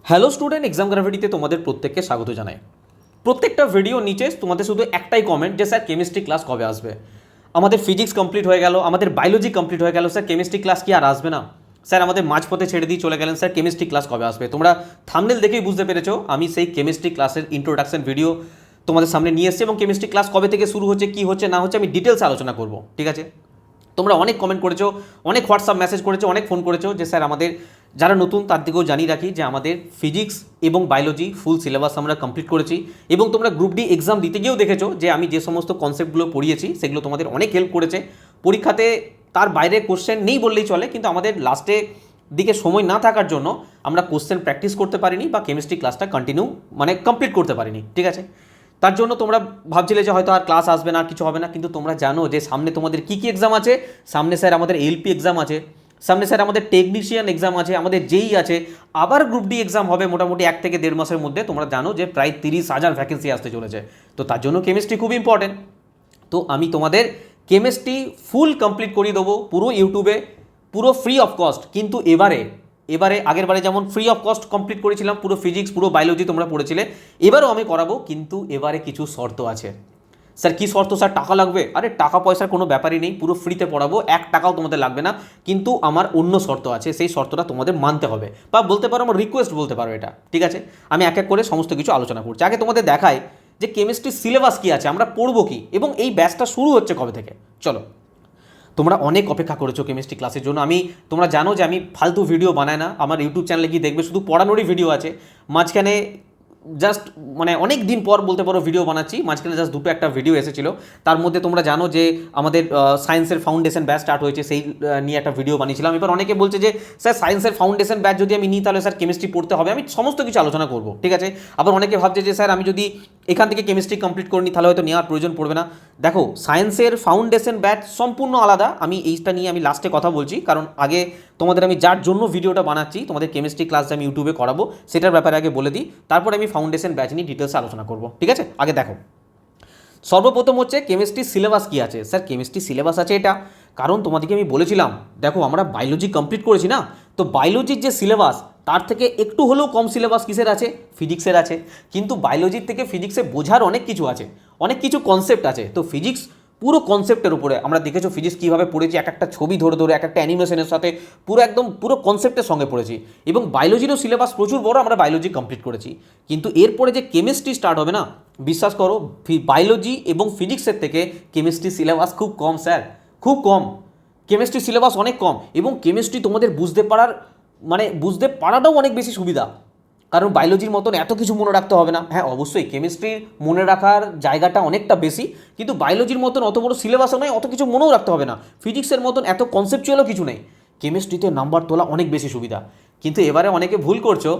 Hello student, exam গ্রাভিটিতে তোমাদের প্রত্যেককে স্বাগত জানাই। প্রত্যেকটা ভিডিও নিচে তোমাদের শুধু একটাই কমেন্ট যে স্যার কেমিস্ট্রি ক্লাস কবে আসবে। আমাদের ফিজিক্স কমপ্লিট হয়ে গেল, আমাদের বায়োলজি কমপ্লিট হয়ে গেল, স্যার কেমিস্ট্রি ক্লাস কি আর আসবে না? স্যার আমাদের মাঝপথে ছেড়ে দিয়ে চলে গেলেন, স্যার কেমিস্ট্রি ক্লাস কবে আসবে? তোমরা থাম্বনেল দেখেই বুঝতে পেরেছো আমি সেই কেমিস্ট্রি ক্লাসের ইন্ট্রোডাকশন ভিডিও তোমাদের সামনে নিয়ে এসেছি এবং কেমিস্ট্রি ক্লাস কবে থেকে শুরু হচ্ছে, কী হচ্ছে না হচ্ছে আমি ডিটেলসে আলোচনা করব। ঠিক আছে, তোমরা অনেক কমেন্ট করেছো, অনেক হোয়াটসঅ্যাপ মেসেজ করেছো, অনেক ফোন করেছো যে স্যার আমাদের যারা নতুন তার দিকেও জানিয়ে রাখি যে আমাদের ফিজিক্স এবং বায়োলজি ফুল সিলেবাস আমরা কমপ্লিট করেছি এবং তোমরা গ্রুপ ডি এক্সাম দিতে গিয়েও দেখেছো যে আমি যে সমস্ত কনসেপ্টগুলো পড়িয়েছি সেগুলো তোমাদের অনেক হেল্প করেছে। পরীক্ষাতে তার বাইরে কোশ্চেন নেই বললেই চলে, কিন্তু আমাদের লাস্টে দিকে সময় না থাকার জন্য আমরা কোশ্চেন প্র্যাকটিস করতে পারিনি বা কেমিস্ট্রি ক্লাসটা কন্টিনিউ কমপ্লিট করতে পারিনি। ঠিক আছে, তার জন্য তোমরা ভাবছিলে যে হয়তো আর ক্লাস আসবে না, কিছু হবে না, কিন্তু তোমরা জানো যে সামনে তোমাদের কী কী এক্সাম আছে। সামনে স্যার আমাদের এলপি এক্সাম আছে, সামনে স্যার আমাদের টেকনিশিয়ান এক্সাম আছে, আমাদের যেই আছে, আবার গ্রুপ ডি এক্সাম হবে মোটামুটি 1 থেকে 1.5 মাসের মধ্যে। তোমরা জানো যে প্রায় 30,000 ভ্যাকেন্সি আসতে চলেছে, তো তার জন্য কেমিস্ট্রি খুব ইম্পর্টেন্ট। তো আমি তোমাদের কেমিস্ট্রি ফুল কমপ্লিট করিয়ে দেবো পুরো ইউটিউবে, পুরো ফ্রি অফ কস্ট। কিন্তু এবারে আগের বারে যেমন ফ্রি অফ কস্ট কমপ্লিট করেছিলাম, পুরো ফিজিক্স পুরো বায়োলজি তোমরা পড়েছিলে, এবারও আমি করাবো, কিন্তু এবারে কিছু শর্ত আছে। স্যার কী শর্ত? স্যার টাকা লাগবে? আরে টাকা পয়সার কোনো ব্যাপারই নেই, পুরো ফ্রিতে পড়াবো, 1 টাকাও তোমাদের লাগবে না। কিন্তু আমার অন্য শর্ত আছে, সেই শর্তটা তোমাদের মানতে হবে, বা বলতে পারো আমার রিকোয়েস্ট বলতে পারো এটা। ঠিক আছে, আমি এক এক করে সমস্ত কিছু আলোচনা করছি। আগে তোমাদের দেখাই যে কেমিস্ট্রি সিলেবাস কী আছে, আমরা পড়বো কি এবং এই ব্যাচটা শুরু হচ্ছে কবে থেকে। চলো, তোমরা অনেক অপেক্ষা করেছো কেমিস্ট্রি ক্লাসের জন্য। তোমরা জানো যে আমি ফালতু ভিডিও বানাই না, আমার ইউটিউব চ্যানেলে গিয়ে দেখবে শুধু পড়ানোরই ভিডিও আছে। মাঝখানে জাস্ট অনেক দিন পর বলতে পারো ভিডিও বানাচ্ছি, মাঝখানে জাস্ট দুটো একটা ভিডিও এসেছিলো। তার মধ্যে তোমরা জানো যে আমাদের সায়েন্সের ফাউন্ডেশন ব্যাচ স্টার্ট হয়েছে, সেই নিয়ে একটা ভিডিও বানিয়েছিলাম। এবার অনেকে বলছে যে স্যার সায়েন্সের ফাউন্ডেশন ব্যাচ যদি আমি নিই তাহলে স্যার কেমিস্ট্রি পড়তে হবে, আমি সমস্ত কিছু আলোচনা করব। ঠিক আছে, আবার অনেকে ভাবছে যে স্যার আমি যদি এখান থেকে কেমিস্ট্রি কমপ্লিট করিনি তাহলে হয়তো নেওয়ার প্রয়োজন পড়বে না। দেখো, সায়েন্সের ফাউন্ডেশন ব্যাচ সম্পূর্ণ আলাদা, আমি এইটা নিয়ে আমি লাস্টে কথা বলছি, কারণ আগে তোমাদের আমি যার জন্য ভিডিওটা বানাচ্ছি, তোমাদের কেমিস্ট্রি ক্লাস আমি ইউটিউবে করাবো, সেটার ব্যাপারে আগে বলে দিই, তারপর আমি ফাউন্ডেশন ব্যাচ নিয়ে ডিটেলসে আলোচনা করব। ঠিক আছে, আগে দেখো, সর্বপ্রথম হচ্ছে কেমিস্ট্রি সিলেবাস কী আছে। স্যার কেমিস্ট্রি সিলেবাস আছে এটা কারণ তোমাদেরকে আমি বলেছিলাম, দেখো আমরা বায়োলজি কমপ্লিট করেছি না, তো বায়োলজির যে সিলেবাস তার থেকে একটু হলেও কম সিলেবাস কিসের আছে? ফিজিক্সের আছে। কিন্তু বায়োলজির থেকে ফিজিক্সে বোঝার অনেক কিছু আছে, অনেক কিছু কনসেপ্ট আছে। তো ফিজিক্স পুরো কনসেপ্টের উপরে আমরা দেখেছো ফিজিক্স কীভাবে পড়েছি, এক একটা ছবি ধরে ধরে, এক একটা অ্যানিমেশনের সাথে পুরো একদম পুরো কনসেপ্টের সঙ্গে পড়েছি। এবং বায়োলজিরও সিলেবাস প্রচুর বড়, আমরা বায়োলজি কমপ্লিট করেছি। কিন্তু এরপরে যে কেমিস্ট্রি স্টার্ট হবে না, বিশ্বাস করো বায়োলজি এবং ফিজিক্সের থেকে কেমিস্ট্রি সিলেবাস খুব কম স্যার, খুব কম। কেমিস্ট্রি সিলেবাস অনেক কম এবং কেমিস্ট্রি তোমাদের বুঝতে পারাটাও অনেক বেশি সুবিধা, কারণ বায়োলজির মতন এত কিছু মনে রাখতে হবে না। হ্যাঁ অবশ্যই কেমিস্ট্রির মনে রাখার জায়গাটা অনেকটা বেশি, কিন্তু বায়োলজির মতন অত বড় সিলেবাসও নয়, অত কিছু মনেও রাখতে হবে না। ফিজিক্সের মতন এত কনসেপচুয়ালও কিছু নেই। কেমিস্ট্রিতে নাম্বার তোলা অনেক বেশি সুবিধা। কিন্তু এবারে অনেকে ভুল করছো,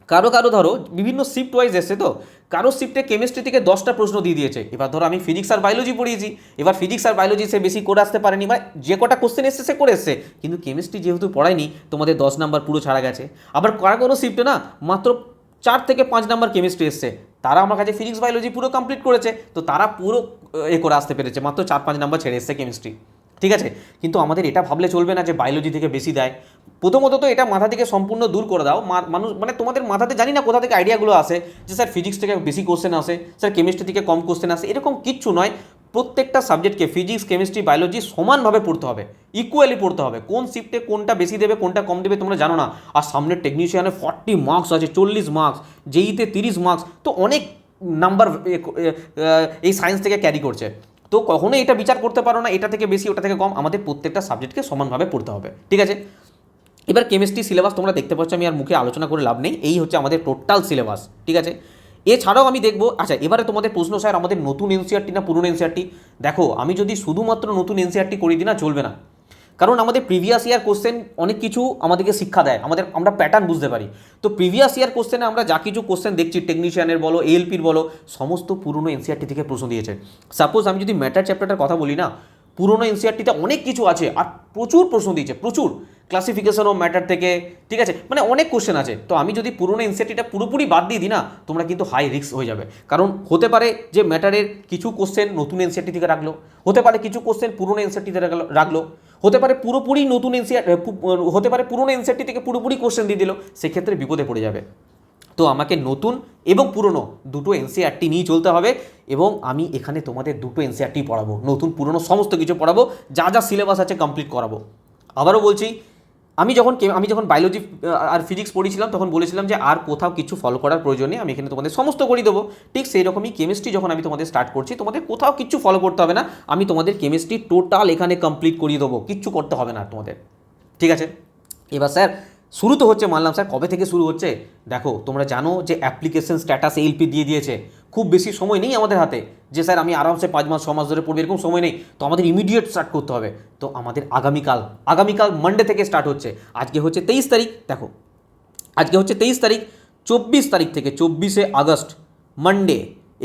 কারো ধরো বিভিন্ন শিফট ওয়াইজ এসছে, তো কারো শিফটে কেমিস্ট্রি থেকে 10টা প্রশ্ন দিয়ে দিয়েছে। এবার ধরো আমি ফিজিক্স আর বায়োলজি পড়িয়েছি, এবার ফিজিক্স আর বায়োলজি সে বেশি করে আসতে পারেনি, বা যে কটা কোশ্চেন এসছে সে করে এসছে, কিন্তু কেমিস্ট্রি যেহেতু পড়ায়নি তোমাদের 10 নাম্বার পুরো ছাড়া গেছে। আবার কোনো শিফটে না মাত্র 4 থেকে 5 নাম্বার কেমিস্ট্রি এসছে, তারা আমার কাছে ফিজিক্স বায়োলজি পুরো কমপ্লিট করেছে, তো তারা পুরো করে আসতে পেরেছে, মাত্র 4-5 নাম্বার ছেড়ে এসছে কেমিস্ট্রি। ঠিক আছে, কিন্তু আমাদের এটা ভাবলে চলবে না যে বায়োলজি থেকে বেশি দেয়। প্রথমত তো এটা মাথা থেকে সম্পূর্ণ দূর করে দাও। মানুষ তোমাদের মাথাতে জানি না কোথা থেকে আইডিয়াগুলো আসে যে স্যার ফিজিক্স থেকে বেশি কোশ্চেন আসে, স্যার কেমিস্ট্রি থেকে কম কোশ্চেন আসে, এরকম কিচ্ছু নয়। প্রত্যেকটা সাবজেক্টকে ফিজিক্স কেমিস্ট্রি বায়োলজি সমানভাবে পড়তে হবে, ইকুয়ালি পড়তে হবে। কোন শিফটে কোনটা বেশি দেবে কোনটা কম দেবে তোমরা জানো না। আর সামনের টেকনিশিয়ানে 40 মার্কস আছে, 40 মার্কস, জেইতে 30 মার্কস, তো অনেক নাম্বার এই সায়েন্স থেকে ক্যারি করছে। তো কখনোই এটা বিচার করতে পারো না এটা থেকে বেশি ওটা থেকে কম, আমাদের প্রত্যেকটা সাবজেক্টকে সমানভাবে পড়তে হবে। ঠিক আছে, এবার কেমিস্ট্রি সিলেবাস তোমরা দেখতে পাচ্ছ, আমি আর মুখে আলোচনা করে লাভ নেই, এই হচ্ছে আমাদের টোটাল সিলেবাস। ঠিক আছে, এছাড়াও আমি দেখবো, আচ্ছা এবারে তোমাদের প্রশ্ন স্যার আমাদের নতুন এনসিআরটি না পুরনো এনসিআরটি। দেখো, আমি যদি শুধুমাত্র নতুন এনসিআরটি করিয়ে দিই না, চলবে না, কারণ আমাদের প্রিভিয়াস ইয়ার কোশ্চেন অনেক কিছু আমাদেরকে শিক্ষা দেয়, আমরা প্যাটার্ন বুঝতে পারি। তো প্রিভিয়াস ইয়ার কোশ্চেনে আমরা যা কিছু কোশ্চেন দেখছি, টেকনিশিয়ানের বলো এএলপির বলো, সমস্ত পুরনো এনসিআরটি থেকে প্রশ্ন দিয়েছে। সাপোজ আমি যদি ম্যাটার চ্যাপ্টারটার কথা বলি না, পুরনো এনসিআরটিতে অনেক কিছু আছে আর প্রচুর প্রশ্ন দিয়েছে, প্রচুর ক্লাসিফিকেশন অফ ম্যাটার থেকে। ঠিক আছে, অনেক কোশ্চেন আছে। তো আমি যদি পুরনো এনসিআরটিটা পুরোপুরি বাদ দিয়ে দিই না, তোমরা কিন্তু হাই রিস্ক হয়ে যাবে। কারণ হতে পারে যে ম্যাটারের কিছু কোশ্চেন নতুন এনসিআরটি থেকে রাখলো, হতে পারে কিছু কোশ্চেন পুরনো এনসিআরটি থেকে রাখলো, হতে পারে পুরোপুরি নতুন এনসিআর, হতে পারে পুরনো এনসিআরটি থেকে পুরোপুরি কোশ্চেন দিয়ে দিল, সেক্ষেত্রে বিপদে পড়ে যাবে। তো আমাকে নতুন এবং পুরনো দুটো এনসিইআরটি নিয়ে চলতে হবে এবং আমি এখানে তোমাদের দুটো এনসিইআরটি পড়াবো, নতুন পুরনো সমস্ত কিছু পড়াবো, যা যা সিলেবাস আছে কমপ্লিট করাবো। আবারও বলছি, আমি যখন বায়োলজি আর ফিজিক্স পড়িয়েছিলাম তখন বলেছিলাম যে আর কোথাও কিছু ফলো করার প্রয়োজন নেই, আমি এখানে তোমাদের সমস্ত করে দেবো। ঠিক সেই রকমই কেমিস্ট্রি যখন আমি তোমাদের স্টার্ট করছি, তোমাদের কোথাও কিছু ফলো করতে হবে না, আমি তোমাদের কেমিস্ট্রি টোটাল এখানে কমপ্লিট করিয়ে দেবো, কিচ্ছু করতে হবে না তোমাদের। ঠিক আছে, এবার স্যার শুরু তো হচ্ছে, মানলাম স্যার কবে থেকে শুরু হচ্ছে। দেখো তোমরা জানো যে অ্যাপ্লিকেশন স্ট্যাটাস এলপি দিয়ে দিয়েছে, খুব বেশি সময় নেই আমাদের হাতে যে স্যার আমি আরামসে 5 মাস 6 মাস ধরে পড়বো, এরকম সময় নেই। তো আমাদের ইমিডিয়েট স্টার্ট করতে হবে। তো আমাদের আগামীকাল মানডে থেকে স্টার্ট হচ্ছে। আজকে হচ্ছে 23 তারিখ, দেখো আজকে হচ্ছে 23 তারিখ, 24 তারিখ থেকে 24শে আগস্ট মানডে,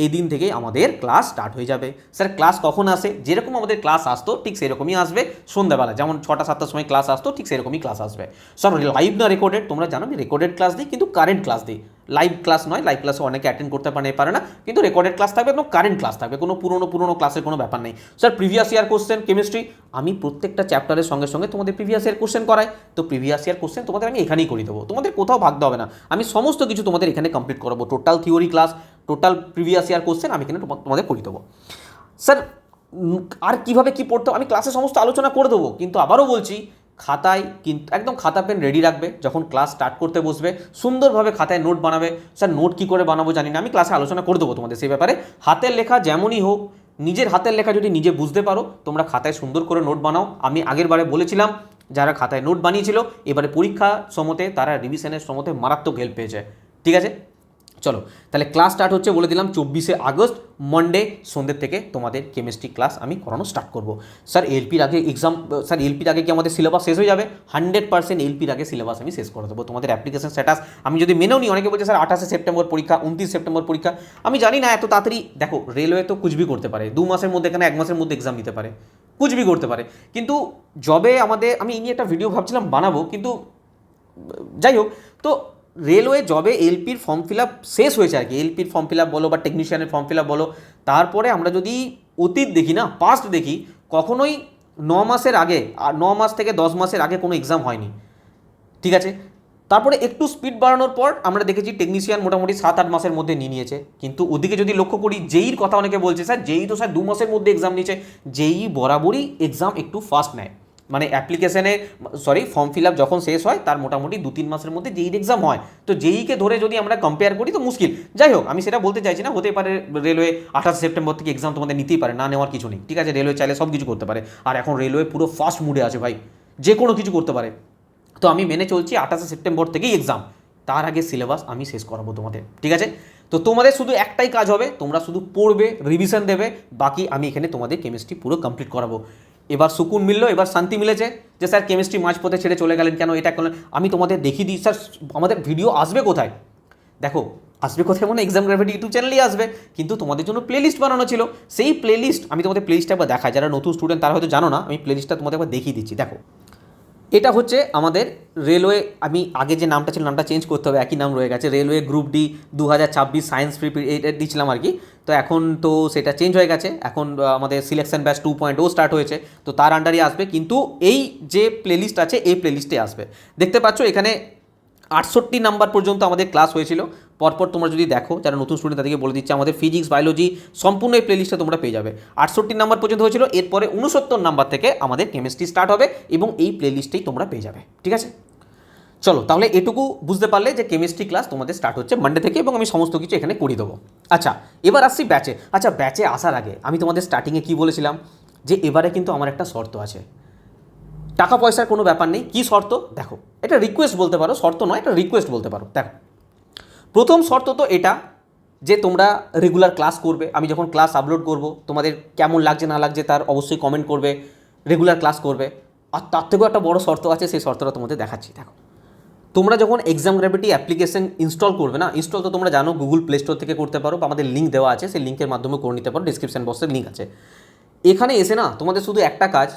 এই দিন থেকে আমাদের ক্লাস স্টার্ট হয়ে যাবে। স্যার ক্লাস কখন আসে? যেরকম আমাদের ক্লাস আসতো ঠিক সেরকমই আসবে সন্ধ্যাবেলা, যেমন 6টা 7টার সময় ক্লাস আসতো ঠিক সেরকমই ক্লাস আসবে। সব লাইভ না রেকর্ডেড, তোমরা জানো আমি রেকর্ডেড ক্লাস দিই, কিন্তু কারেন্ট ক্লাস দিই, লাইভ ক্লাস নয়। লাইভ ক্লাসে অনেকে অ্যাটেন্ড করতে পারে না, কিন্তু রেকর্ডেড ক্লাস থাকবে, একদম কারেন্ট ক্লাস থাকবে, কোনো পুরনো ক্লাসের কোনো ব্যাপার নেই। Sir previous year question chemistry, আমি প্রত্যেকটা চ্যাপ্টারের সঙ্গে সঙ্গে তোমাদের প্রিভিয়াস ইয়ার কোশ্চেন করাই। তো প্রিভিয়াস ইয়ার কোশ্চেন তোমাদের আমি এখানেই করে দেবো, তোমাদের কোথাও ভাগতে হবে না, আমি সমস্ত কিছু তোমাদের এখানে কমপ্লিট করাবো। Total theory class, total previous year question আমি এখানে তোমাদের করে দেবো। স্যার আর কীভাবে কী পড়তে আমি ক্লাসে সমস্ত আলোচনা করে দেবো, কিন্তু আবারও বলছি খাতায় কিন্তু একদম খাতা পেন রেডি রাখবে, যখন ক্লাস স্টার্ট করতে বসবে সুন্দরভাবে খাতায় নোট বানাবে। স্যার নোট কী করে বানাবো জানি না, আমি ক্লাসে আলোচনা করে দেবো তোমাদের সেই ব্যাপারে। হাতের লেখা যেমনই হোক, নিজের হাতের লেখা যদি নিজে বুঝতে পারো, তোমরা খাতায় সুন্দর করে নোট বানাও। আমি আগের বারে বলেছিলাম যারা খাতায় নোট বানিয়েছিল এবারে পরীক্ষা সময়তে তারা রিভিশনের সময়তে মারাত্মক হেল্প পেয়েছে। ঠিক আছে, চলো তাহলে ক্লাস স্টার্ট হচ্ছে বলে দিলাম 24শে আগস্ট মানডে সন্ধ্যের থেকে তোমাদের কেমিস্ট্রি ক্লাস আমি করানো স্টার্ট করবো। স্যার এলপির আগে এলপির আগে কি আমাদের সিলেবাস শেষ হয়ে যাবে? 100% এলপির আগে সিলেবাস আমি শেষ করে দেবো। তোমাদের অ্যাপ্লিকেশন স্ট্যাটাস আমি যদি মেনেও নিই, অনেকে বলছে স্যার 28শে সেপ্টেম্বর পরীক্ষা, 29 সেপ্টেম্বর পরীক্ষা, আমি জানি না এত তাড়াতাড়ি। দেখো রেলওয়ে তো কুচবি করতে পারে, 2 মাসের মধ্যে, এখানে 1 মাসের মধ্যে এক্সাম নিতে পারে, কুচবি করতে পারে। কিন্তু জবে আমাদের, আমি এই নিয়ে একটা ভিডিও ভাবছিলাম বানাবো, কিন্তু যাই হোক, তো রেলওয়ে জবে এলপির ফর্ম ফিল আপ শেষ হয়েছে আর কি, এলপির ফর্ম ফিল আপ বলো বা টেকনিশিয়ানের ফর্ম ফিল আপ বলো, তারপরে আমরা যদি অতীত দেখি না, পাস্ট দেখি, কখনোই 9 মাসের আগে, আর 9 মাস থেকে 10 মাসের আগে কোনো এক্সাম হয়নি। ঠিক আছে, তারপরে একটু স্পিড বাড়ানোর পর আমরা দেখেছি টেকনিশিয়ান মোটামুটি 7-8 মাসের মধ্যে নিয়ে নিয়েছে। কিন্তু ওদিকে যদি লক্ষ্য করি, জেইর কথা অনেকে বলছে স্যার জেই তো স্যার 2 মাসের মধ্যে এক্সাম নিয়েছে। জেই বরাবরই এক্সাম একটু ফাস্ট নেয়, মানে অ্যাপ্লিকেশনে ফর্ম ফিল আপ যখন শেষ হয় তার মোটামুটি 2-3 মাসের মধ্যে জেইর এক্সাম হয়। তো জেইকে ধরে যদি আমরা কম্পেয়ার করি তো মুশকিল। যাই হোক, আমি সেটা বলতে চাইছি না, হতে পারে রেলওয়ে 28 সেপ্টেম্বর থেকে এক্সাম তোমাদের নিতেই পারে, না নেওয়ার কিছু নেই। ঠিক আছে, রেলওয়ে চাইলে সব কিছু করতে পারে, আর এখন রেলওয়ে পুরো ফাস্ট মুডে আছে ভাই, যে কোনো কিছু করতে পারে। তো আমি মেনে চলছি 28 সেপ্টেম্বর থেকেই এক্সাম, তার আগে সিলেবাস আমি শেষ করাবো তোমাদের। ঠিক আছে, তো তোমাদের শুধু একটাই কাজ হবে, তোমরা শুধু পড়বে, রিভিশন দেবে, বাকি আমি এখানে তোমাদের কেমিস্ট্রি পুরো কমপ্লিট করাবো। এবার সুকুন মিললো, এবার শান্তি মিলেছে যে স্যার কেমিস্ট্রি মাঝপথে ছেড়ে চলে গেলেন কেন, এটা কেন? আমি তোমাদের দেখিয়ে দিই স্যার আমাদের ভিডিও আসবে কোথায়। দেখো আসবে কোথায় মানে এক্সাম গ্র্যাভিটি ইউটিউব চ্যানেলেই আসবে, কিন্তু তোমাদের জন্য প্লেলিস্ট বানানো ছিল। সেই প্লেলিস্ট আমি তোমাদের প্লেলিস্টটা একবার দেখাই, যারা নতুন স্টুডেন্ট তারা হয়তো জানো না, আমি প্লেলিস্টটা তোমাদের একবার দেখিয়ে দিচ্ছি। দেখো এটা হচ্ছে আমাদের রেলওয়ে, আমি আগে যে নামটা ছিল নামটা চেঞ্জ করতে হবে, একই নাম রয়ে গেছে, railway group D 2026 science free এটা দিয়েছিলাম আর কি। তো এখন তো সেটা চেঞ্জ হয়ে গেছে, এখন আমাদের সিলেকশন ব্যাচ 2.0 স্টার্ট হয়েছে, তো তার আন্ডারই আসবে। কিন্তু এই যে প্লেলিস্ট আছে এই প্লেলিস্টে আসবে। দেখতে পাচ্ছ এখানে 68 নাম্বার পর্যন্ত আমাদের ক্লাস হয়েছিল। পরপর তোমরা যদি দেখো, যারা নতুন স্টুডেন্ট তাদেরকে বলে দিচ্ছে, আমাদের ফিজিক্স বায়োলজি সম্পূর্ণ এই প্লেলিস্টে তোমরা পেয়ে যাবে। 68 নাম্বার পর্যন্ত হয়েছিল, এরপরে 69 নাম্বার থেকে আমাদের কেমিস্ট্রি স্টার্ট হবে এবং এই প্লেলিস্টেই তোমরা পেয়ে যাবে। ঠিক আছে, চলো তাহলে এটুকু বুঝতে পারলে যে কেমিস্ট্রি ক্লাস তোমাদের স্টার্ট হচ্ছে মানডে থেকে এবং আমি সমস্ত কিছু এখানে করে দেবো। আচ্ছা এবার আসছি ব্যাচে। আচ্ছা ব্যাচে আসার আগে আমি তোমাদের স্টার্টিংয়ে কী বলেছিলাম, যে এবারে কিন্তু আমার একটা শর্ত আছে, টাকা পয়সার কোনো ব্যাপার নেই। কী শর্ত? দেখো এটা রিকোয়েস্ট বলতে পারো, শর্ত নয়, এটা রিকোয়েস্ট বলতে পারো। দেখো প্রথম শর্ত তো এটা যে তোমরা রেগুলার ক্লাস করবে, আমি যখন ক্লাস আপলোড করব তোমাদের কেমন লাগছে না লাগছে তার অবশ্যই কমেন্ট করবে, রেগুলার ক্লাস করবে। আর তার থেকেও একটা বড় শর্ত আছে, সেই শর্তটা তোমাদের দেখাচ্ছি। দেখো তোমরা যখন এক্সাম গ্র্যাভিটি অ্যাপ্লিকেশন ইনস্টল করবে না, ইনস্টল তো তোমরা জানো গুগল প্লে স্টোর থেকে করতে পারো, বা আমাদের লিঙ্ক দেওয়া আছে, সেই লিঙ্কের মাধ্যমে করে নিতে পারো, ডিসক্রিপশন বক্সের লিঙ্ক আছে। এখানে এসে না তোমাদের শুধু একটা কাজ,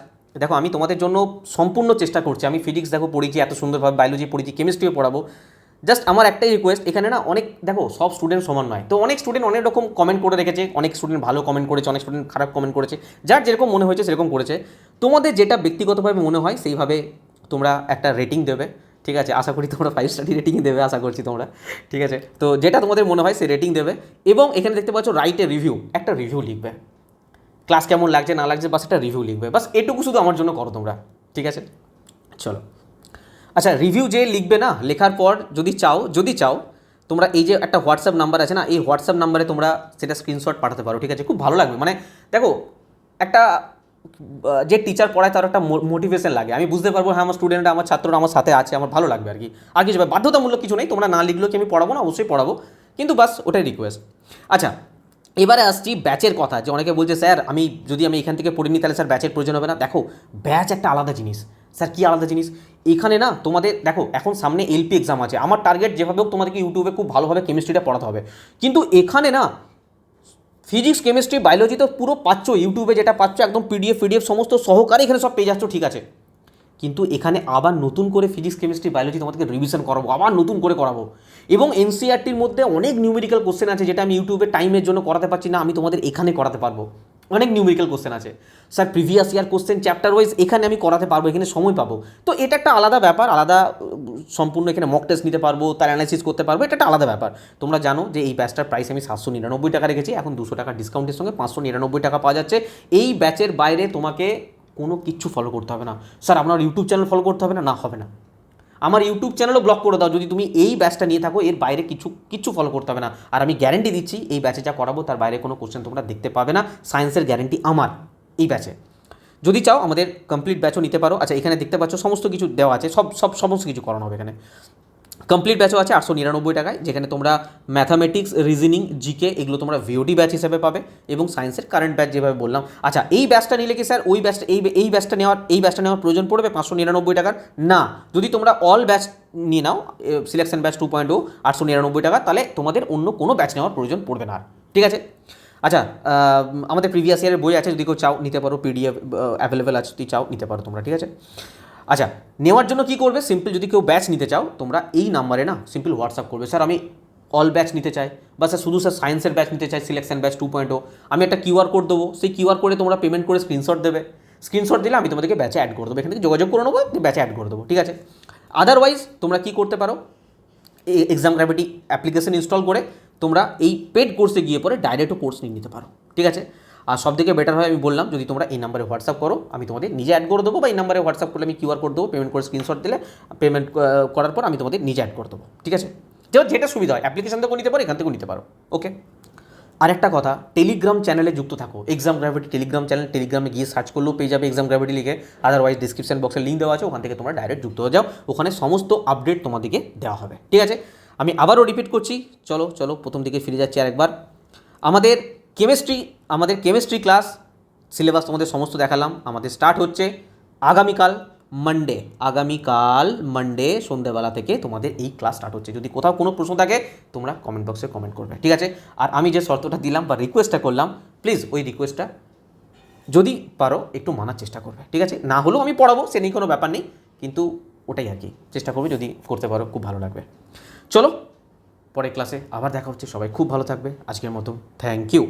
দেখো আমি তোমাদের জন্য সম্পূর্ণ চেষ্টা করছি, আমি ফিজিক্স দেখো পড়িয়েছি এত সুন্দরভাবে, বায়োলজি পড়িয়েছি, কেমিস্ট্রিও পড়াবো। জাস্ট আমার একটাই রিকোয়েস্ট, এখানে না অনেক, দেখো সব স্টুডেন্ট সমান নয়, তো অনেক স্টুডেন্ট অনেক রকম কমেন্ট করে রেখেছে, অনেক স্টুডেন্ট ভালো কমেন্ট করেছে, অনেক স্টুডেন্ট খারাপ কমেন্ট করেছে, যার যেরকম মনে হয়েছে সেরকম করেছে। তোমাদের যেটা ব্যক্তিগতভাবে মনে হয় সেইভাবে তোমরা একটা রেটিং দেবে। ঠিক আছে, আশা করি তোমরা 5 স্টার রেটিং দেবে, আশা করছি তোমরা। ঠিক আছে, তো যেটা তোমাদের মনে হয় সে রেটিং দেবে। এবং এখানে দেখতে পাচ্ছ রাইটে রিভিউ, একটা রিভিউ লিখবে, ক্লাস কেমন লাগছে না লাগছে, বাস একটা রিভিউ লিখবে, বাস এটুকু শুধু আমার জন্য করো তোমরা। ঠিক আছে, চলো। আচ্ছা, রিভিউ যে লিখবে না, লেখার পর যদি চাও তোমরা এই যে একটা হোয়াটসঅ্যাপ নাম্বার আছে না, এই হোয়াটসঅ্যাপ নাম্বারে তোমরা সেটা স্ক্রিনশট পাঠাতে পারো। ঠিক আছে, খুব ভালো লাগবে। মানে দেখো, একটা যে টিচার পড়ায় তার একটা মোটিভেশন লাগে, আমি বুঝতে পারবো হ্যাঁ আমার স্টুডেন্টরা, আমার ছাত্ররা আমার সাথে আছে, আমার ভালো লাগবে আর কি। আর কিছু বাধ্যতামূলক কিছু নেই, তোমরা না লিখলেও কি আমি পড়াবো না, অবশ্যই পড়াবো, কিন্তু বাস ওটাই রিকোয়েস্ট। আচ্ছা, এবারে আসছি ব্যাচের কথা। যে অনেকে বলছে স্যার যদি আমি এখান থেকে পড়ে নিই তাহলে স্যার ব্যাচের প্রয়োজন হবে না। দেখো, ব্যাচ একটা আলাদা জিনিস। স্যার কী আলাদা জিনিস? এখানে না তোমাদের দেখো, এখন সামনে এলপি এক্সাম আছে, আমার টার্গেট যেভাবে হোক তোমাদেরকে ইউটিউবে খুব ভালোভাবে কেমিস্ট্রিটা পড়াতে হবে। কিন্তু এখানে না ফিজিক্স, কেমিস্ট্রি, বায়োলজি তো পুরো পাচ্ছ ইউটিউবে, যেটা পাচ্ছ একদম পিডিএফ সমস্ত সহকারে এখানে সব পেয়ে যাচ্ছ। ঠিক আছে, কিন্তু এখানে আবার নতুন করে ফিজিক্স, কেমিস্ট্রি, বায়োলজি তোমাদেরকে রিভিশন করাবো, আবার নতুন করে করাবো। এবং এনসিইআরটির মধ্যে অনেক নিউমেরিক্যাল কোশ্চেন আছে যেটা আমি ইউটিউবে টাইমের জন্য করাতে পারছি না, আমি তোমাদের এখানে করাতে পারবো। অনেক নিউমেরিক্যাল কোশ্চেন আছে sir, previous year question chapter wise এখানে আমি করাতে পারবো, এখানে সময় পাবো। তো এটা একটা আলাদা ব্যাপার, আলাদা সম্পূর্ণ এখানে মক টেস্ট নিতে পারবো, তার অ্যানালাইসিস করতে পারবো, এটা একটা আলাদা ব্যাপার। তোমরা জানো যে এই ব্যাচটার প্রাইস আমি 799 টাকা রেখেছি, এখন 200 টাকা ডিসকাউন্টের সঙ্গে 599 টাকা পাওয়া যাচ্ছে। এই ব্যাচের বাইরে তোমাকে কোনো কিচ্ছু ফলো করতে হবে না। স্যার আপনার ইউটিউব চ্যানেল ফলো করতে হবে না, না হবে না। আমার ইউটিউব চ্যানেলও ব্লক করে দাও যদি তুমি এই ব্যাচটা নিয়ে থাকো, এর বাইরে কিচ্ছু ফলো করতে হবে না। আর আমি গ্যারেন্টি দিচ্ছি এই ব্যাচে যা করাবো তার বাইরে কোনো কোশ্চেন তোমরা দেখতে পাবে না, সায়েন্সের গ্যারেন্টি আমার এই ব্যাচে। যদি চাও আমাদের কমপ্লিট ব্যাচও নিতে পারো। আচ্ছা, এখানে দেখতে পাচ্ছ সমস্ত কিছু দেওয়া আছে, সমস্ত কিছু করানো হবে এখানে। কমপ্লিট ব্যাচও আছে 899 টাকায়, যেখানে তোমরা ম্যাথামেটিক্স, রিজনিং, জিকে এগুলো তোমরা ভিওটি ব্যাচ হিসেবে পাবে, এবং সায়েন্সের কারেন্ট ব্যাচ যেভাবে বললাম। আচ্ছা, এই ব্যাচটা নিলে কি স্যার ওই ব্যাচটা এই ব্যাচটা নেওয়ার প্রয়োজন পড়বে 599 টাকার? না, যদি তোমরা অল ব্যাচ নিয়ে নাও, সিলেকশন ব্যাচ 2.0 899 টাকা, তাহলে তোমাদের অন্য কোনো ব্যাচ নেওয়ার প্রয়োজন পড়বে না। ঠিক আছে। আচ্ছা, আমাদের প্রিভিয়াস ইয়ারের বই আছে, যদি কেউ চাও নিতে পারো, পিডিএফ অ্যাভেলেবেল আছে, যদি চাও নিতে পারো তোমরা। ঠিক আছে। আচ্ছা, নেওয়ার জন্য কী করবে? সিম্পল, যদি কেউ ব্যাচ নিতে চাও তোমরা এই নাম্বারে না সিম্পল হোয়াটসঅ্যাপ করবে, স্যার আমি অল ব্যাচ নিতে চাই, বা স্যার শুধু স্যার সায়েন্সের ব্যাচ নিতে চাই, সিলেকশন ব্যাচ 2.0। আমি একটা কিউআর কোড দেবো, সেই কিউআর কোডে তোমরা পেমেন্ট করে স্ক্রিনশট দেবে, স্ক্রিনশট দিলে আমি তোমাদেরকে ব্যাচে অ্যাড করে দেবো, এখান থেকে যোগাযোগ করে নেবো, ব্যাচে অ্যাড করে দেবো। ঠিক আছে। আদারওয়াইজ তোমরা কী করতে পারো, এক্সাম গ্র্যাভিটি অ্যাপ্লিকেশন ইনস্টল করে তোমরা এই পেড কোর্সে গিয়ে পরে ডাইরেক্টও কোর্স নিয়ে নিতে পারো। ঠিক আছে। আর সব থেকে বেটার হয় আমি বললাম, যদি তোমরা এই নাম্বারে হোয়াটসঅ্যাপ করো আমি তোমাদের নিজে অ্যাড করে দেবো, বা এই নাম্বারে হোয়াটসঅ্যাপ করলে আমি কিউআর কোড দেবো, পেমেন্ট করে স্ক্রিনশট দিলে পেমেন্ট করার পর আমি তোমাদের নিজে অ্যাড করে দেবো। ঠিক আছে, যেটা সুবিধা হয়, অ্যাপ্লিকেশন থেকেও নিতে পারো, এখান থেকেও নিতে পারো। ওকে। আরেকটা কথা, টেলিগ্রাম চ্যানেলে যুক্ত থাকো, এক্সাম গ্র্যাভিটি টেলিগ্রাম চ্যানেল, টেলিগ্রামে গিয়ে সার্চ করলেও পেয়ে যাবে এক্সাম গ্র্যাভিটি লিখে, আদারওয়াইজ ডিসক্রিপশন বক্সে লিঙ্ক দেওয়া আছে, ওখান থেকে তোমরা ডাইরেক্ট যুক্ত হয়ে যাও, ওখানে সমস্ত আপডেট তোমাদেরকে দেওয়া হবে। ঠিক আছে। আমি আবারও রিপিট করছি, চলো প্রথম দিকে ফিরে যাচ্ছি আরেকবার। আমাদের কেমিস্ট্রি ক্লাস সিলেবাস তোমাদের সমস্ত দেখালাম, আমাদের স্টার্ট হচ্ছে আগামীকাল মানডে সন্ধ্যেবেলা থেকে তোমাদের এই ক্লাস স্টার্ট হচ্ছে। যদি কোথাও কোনো প্রশ্ন থাকে তোমরা কমেন্ট বক্সে কমেন্ট করবে। ঠিক আছে। আর আমি যে শর্তটা দিলাম বা রিকোয়েস্টটা করলাম, প্লিজ ওই রিকোয়েস্টটা যদি পারো একটু মানার চেষ্টা করবে। ঠিক আছে। না হলেও আমি পড়াবো, সে নিয়ে কোনো ব্যাপার নেই, কিন্তু ওটাই আর কি, চেষ্টা করবে, যদি করতে পারো খুব ভালো লাগবে। চলো, পরের ক্লাসে আবার দেখা হচ্ছে। সবাই খুব ভালো থাকবে। আজকের মতো থ্যাংক ইউ।